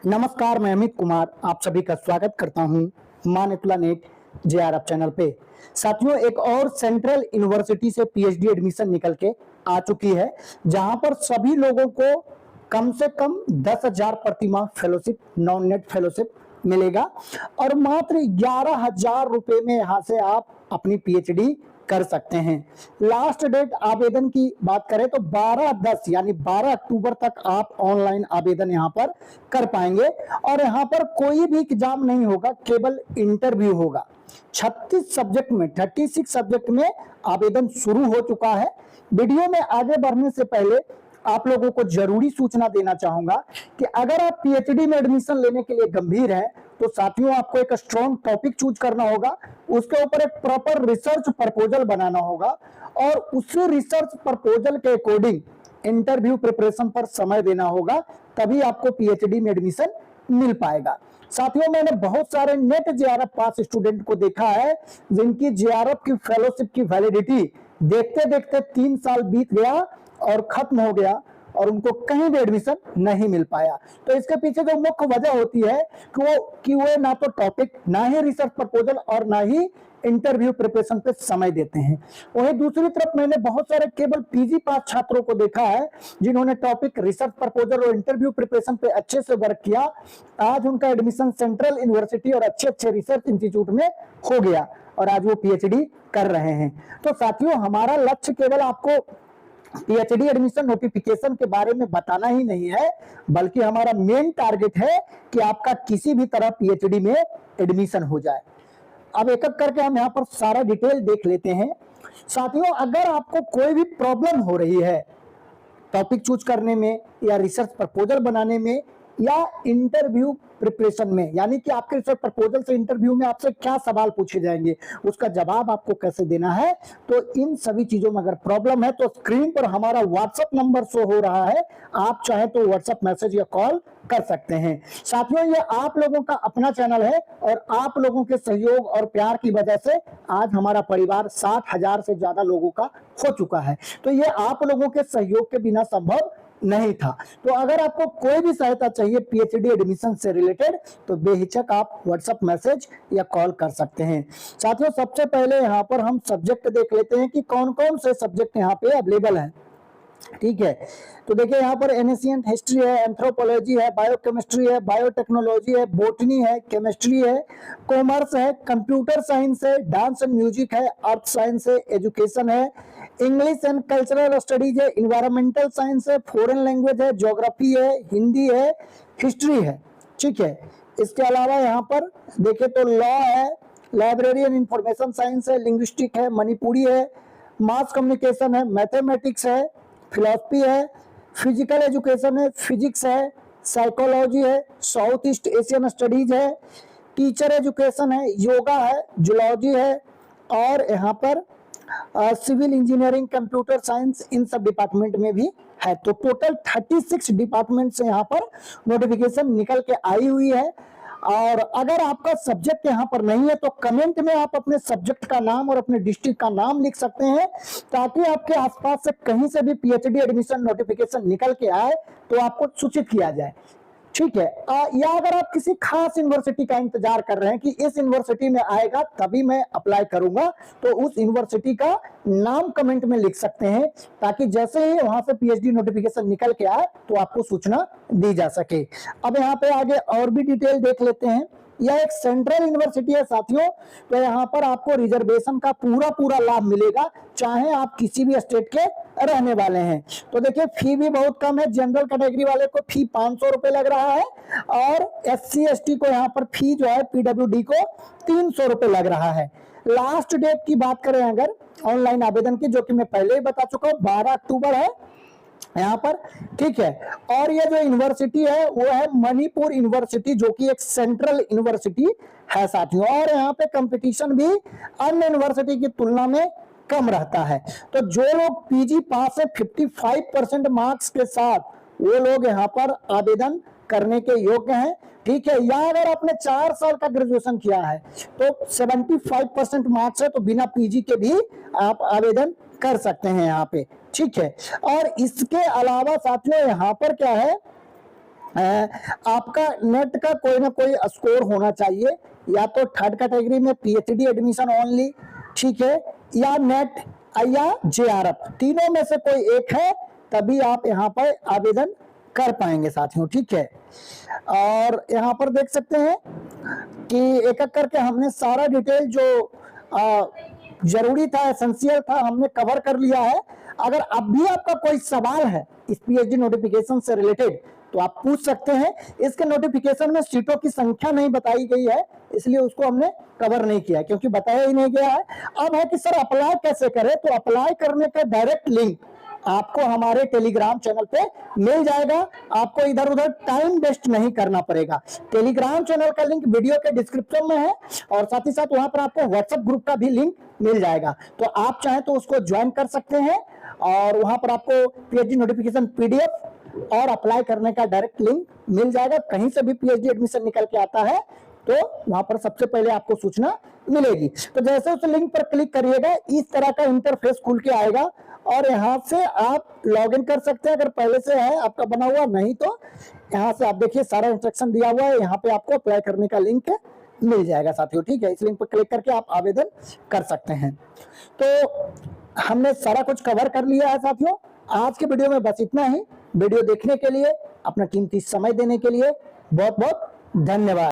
नमस्कार, मैं अमित कुमार आप सभी का स्वागत करता हूं मानेतुला नेट जेआरएफ चैनल पे। साथियों, एक और सेंट्रल यूनिवर्सिटी से पीएचडी एडमिशन निकल के आ चुकी है, जहां पर सभी लोगों को कम से कम 10,000 प्रतिमाह फेलोशिप, नॉन नेट फेलोशिप मिलेगा और मात्र 11,000 रुपए में यहां से आप अपनी पीएचडी कर सकते हैं। लास्ट डेट आवेदन की बात करें तो 12/10 यानी 12 अक्टूबर तक आप ऑनलाइन आवेदन यहां पर कर पाएंगे और यहां पर कोई भी एग्जाम नहीं होगा, केवल इंटरव्यू होगा। 36 सब्जेक्ट में 36 सब्जेक्ट में आवेदन शुरू हो चुका है। वीडियो में आगे बढ़ने से पहले आप लोगों को जरूरी सूचना देना चाहूंगा कि अगर आप पीएचडी में एडमिशन लेने के लिए गंभीर हैं तो साथियों आपको एक स्ट्रॉन्ग टॉपिक चूज करना होगा, उसके ऊपर एक प्रॉपर रिसर्च प्रपोजल बनाना होगा और उसी रिसर्च प्रपोजल के अकॉर्डिंग इंटरव्यू प्रिपरेशन पर समय देना होगा, तभी आपको पीएचडी में एडमिशन मिल पाएगा। साथियों, मैंने बहुत सारे नेट जेआरएफ पास स्टूडेंट को देखा है जिनकी जेआरएफ की फेलोशिप की वैलिडिटी देखते देखते 3 साल बीत गया और खत्म हो गया और उनको कहीं भी एडमिशन नहीं मिल पाया। तो इसके पीछे जो मुख्य वजह होती है कि वो ना तो टॉपिक, ना ही रिसर्च प्रपोजल और ना ही इंटरव्यू प्रिपरेशन पे समय देते हैं। वहीं दूसरी तरफ मैंने बहुत सारे केवल पीजी पास छात्रों को देखा है जिन्होंने टॉपिक, रिसर्च प्रपोजल और इंटरव्यू प्रिपरेशन पे अच्छे से वर्क किया। आज उनका एडमिशन सेंट्रल यूनिवर्सिटी और अच्छे रिसर्च इंस्टीट्यूट में हो गया और आज वो पीएचडी कर रहे हैं। तो साथियों, हमारा लक्ष्य केवल आपको पीएचडी एडमिशन नोटिफिकेशन के बारे में बताना ही नहीं है, बल्कि हमारा मेन टारगेट है कि आपका किसी भी तरह पीएचडी में एडमिशन हो जाए। अब एक एक करके हम यहाँ पर सारा डिटेल देख लेते हैं। साथियों, अगर आपको कोई भी प्रॉब्लम हो रही है टॉपिक चूज करने में या रिसर्च प्रपोजल बनाने में या इंटरव्यू प्रिपरेशन में, यानी कि आपके रिसर्च प्रपोजल से इंटरव्यू में आपसे क्या सवाल पूछे जाएंगे, उसका जवाब आपको कैसे देना है, तो इन सभी चीजों में अगर प्रॉब्लम है तो स्क्रीन पर हमारा व्हाट्सएप नंबर शो हो रहा है, आप चाहे तो व्हाट्सएप मैसेज या कॉल कर सकते हैं। साथियों, ये आप लोगों का अपना चैनल है और आप लोगों के सहयोग और प्यार की वजह से आज हमारा परिवार 60,000 से ज्यादा लोगों का हो चुका है। तो ये आप लोगों के सहयोग के बिना संभव नहीं था। तो अगर आपको कोई भी सहायता चाहिए पीएचडी एडमिशन से रिलेटेड तो बेहिचक आप व्हाट्सएप मैसेज या कॉल कर सकते हैं। साथियों, सबसे पहले यहाँ पर हम सब्जेक्ट देख लेते हैं कि कौन कौन से सब्जेक्ट यहाँ पे अवेलेबल हैं। ठीक है, तो देखिए यहाँ पर एनिशियंट हिस्ट्री है, एंथ्रोपोलॉजी है, बायोकेमिस्ट्री है, बायोटेक्नोलॉजी है, बोटनी है, केमिस्ट्री है, कॉमर्स है, कंप्यूटर साइंस है, डांस एंड म्यूजिक है, अर्थ साइंस है, एजुकेशन है, इंग्लिश एंड कल्चरल स्टडीज है, इन्वायरमेंटल साइंस है, फॉरेन लैंग्वेज है, ज्योग्राफी है, हिंदी है, हिस्ट्री है। ठीक है, इसके अलावा यहाँ पर देखे तो लॉ है, लाइब्रेरी एंड इंफॉर्मेशन साइंस है, लिंग्विस्टिक है, मणिपुरी है, मास कम्युनिकेशन है, मैथमेटिक्स है, फिलोसफी है, फिजिकल एजुकेशन है, फिजिक्स है, साइकोलॉजी है, साउथ ईस्ट एशियन स्टडीज है, टीचर एजुकेशन है, योगा है, जूलॉजी है और यहाँ पर सिविल इंजीनियरिंग, कंप्यूटर साइंस, इन सब डिपार्टमेंट में भी है। तो टोटल 36 डिपार्टमेंट से यहाँ पर नोटिफिकेशन निकल के आई हुई है। और अगर आपका सब्जेक्ट यहाँ पर नहीं है तो कमेंट में आप अपने सब्जेक्ट का नाम और अपने डिस्ट्रिक्ट का नाम लिख सकते हैं, ताकि आपके आसपास से कहीं से भी पीएचडी एडमिशन नोटिफिकेशन निकल के आए तो आपको सूचित किया जाए। ठीक है, या अगर आप किसी खास यूनिवर्सिटी का इंतजार कर रहे हैं कि इस यूनिवर्सिटी में आएगा तभी मैं अप्लाई करूंगा, तो उस यूनिवर्सिटी का नाम कमेंट में लिख सकते हैं, ताकि जैसे ही वहां से पीएचडी नोटिफिकेशन निकल के आए तो आपको सूचना दी जा सके। अब यहाँ पे आगे और भी डिटेल देख लेते हैं। यह एक सेंट्रल यूनिवर्सिटी है साथियों, तो यहाँ पर आपको रिजर्वेशन का पूरा लाभ मिलेगा, चाहे आप किसी भी स्टेट के रहने वाले हैं। तो देखिए, फी भी बहुत कम है। जनरल कैटेगरी वाले को फी 500 रुपए लग रहा है और SC ST को यहाँ पर फी जो है PWD को 300 रुपए लग रहा है। लास्ट डेट की बात करें अगर ऑनलाइन आवेदन की, जो कि मैं पहले ही बता चुका हूँ, 12 अक्टूबर है यहाँ पर। ठीक है, और ये जो यूनिवर्सिटी है वो है मणिपुर यूनिवर्सिटी, जो कि एक सेंट्रल यूनिवर्सिटी है साथियों। और यहाँ पे कंपटीशन भी अन्य यूनिवर्सिटी की तुलना में कम रहता है। तो जो लोग पीजी पास है 55% मार्क्स के साथ, वो लोग यहाँ पर आवेदन करने के योग्य हैं। ठीक है, या अगर आपने 4 साल का ग्रेजुएशन किया है तो 75% मार्क्स है, तो बिना पीजी के भी आप आवेदन कर सकते हैं यहाँ पे। ठीक है, और इसके अलावा साथियों यहाँ पर क्या है आपका नेट का कोई ना कोई स्कोर होना चाहिए, या तो थर्ड कैटेगरी में पीएचडी एडमिशन ओनली, ठीक है, या नेट या जेआरएफ, तीनों में से कोई एक है, तभी आप यहाँ पर आवेदन कर पाएंगे साथियों, ठीक है। और यहाँ पर देख सकते हैं कि एक एक करके हमने सारा डिटेल जो जरूरी था, एसेंशियल था, हमने कवर कर लिया है। अगर अब भी आपका कोई सवाल है इस पीएचडी नोटिफिकेशन से रिलेटेड तो आप पूछ सकते हैं। इसके नोटिफिकेशन में सीटों की संख्या नहीं बताई गई है, इसलिए उसको हमने कवर नहीं किया, क्योंकि बताया ही नहीं गया है। अब है कि सर अप्लाई कैसे करें, तो अप्लाई करने का डायरेक्ट लिंक आपको हमारे टेलीग्राम चैनल पे मिल जाएगा। आपको इधर उधर टाइम वेस्ट नहीं करना पड़ेगा। टेलीग्राम चैनल का लिंक वीडियो के डिस्क्रिप्शन में है, और साथ ही साथ वहां पर आपको व्हाट्सएप ग्रुप का भी लिंक मिल जाएगा, तो आप चाहें तो उसको ज्वाइन कर सकते हैं। और वहां पर आपको पीएचडी नोटिफिकेशन पीडीएफ और अप्लाई करने का डायरेक्ट लिंक मिल जाएगा। कहीं से भी पीएचडी एडमिशन निकल के आता है तो वहां पर सबसे पहले आपको सूचना मिलेगी। तो जैसे उस लिंक पर क्लिक करिएगा, इस तरह का इंटरफेस खुल के आएगा, और यहाँ से आप लॉगिन कर सकते हैं अगर पहले से है आपका बना हुआ, नहीं तो यहाँ से आप देखिए सारा इंस्ट्रक्शन दिया हुआ है, यहाँ पे आपको अप्लाई करने का लिंक मिल जाएगा साथियों, ठीक है। इस लिंक पर क्लिक करके आप आवेदन कर सकते हैं। तो हमने सारा कुछ कवर कर लिया है साथियों। आज के वीडियो में बस इतना ही। वीडियो देखने के लिए, अपना कीमती समय देने के लिए बहुत बहुत धन्यवाद।